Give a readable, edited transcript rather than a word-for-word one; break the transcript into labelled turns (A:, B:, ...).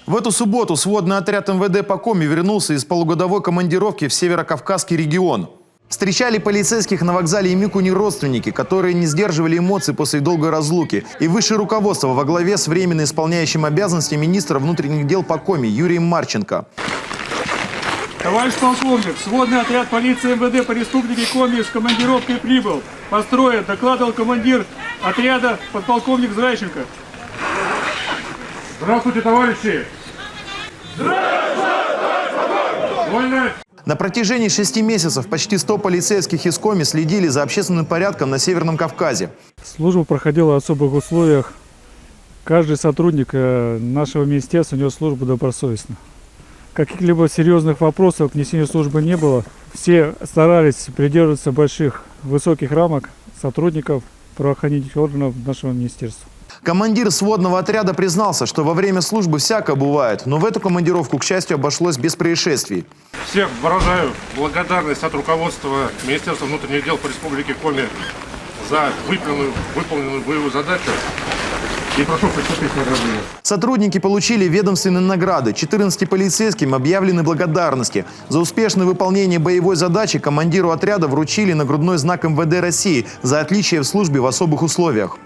A: В эту субботу сводный отряд МВД по Коми вернулся из полугодовой командировки в Северокавказский регион. Встречали полицейских на вокзале Емикуни родственники, которые не сдерживали эмоций после долгой разлуки. И высшее руководство во главе с временно исполняющим обязанности министра внутренних дел по Коми Юрием Марченко.
B: Товарищ полковник, сводный отряд полиции МВД по республике Коми с командировкой прибыл. Построен, докладывал командир отряда подполковник Зрайченко. Здравствуйте, товарищи! Здравствуйте!
A: На протяжении 6 месяцев почти 100 полицейских из Коми следили за общественным порядком на Северном Кавказе.
B: Служба проходила в особых условиях. Каждый сотрудник нашего министерства нес службу добросовестно. Каких-либо серьезных вопросов к несению службы не было. Все старались придерживаться больших, высоких рамок сотрудников правоохранительных органов нашего министерства.
A: Командир сводного отряда признался, что во время службы всякое бывает, но в эту командировку, к счастью, обошлось без происшествий.
C: Всех выражаю благодарность от руководства Министерства внутренних дел по Республике Коми за выполненную боевую задачу. И прошу приступить к награждению.
A: Сотрудники получили ведомственные награды. 14 полицейским объявлены благодарности. За успешное выполнение боевой задачи командиру отряда вручили нагрудной знак МВД России за отличие в службе в особых условиях.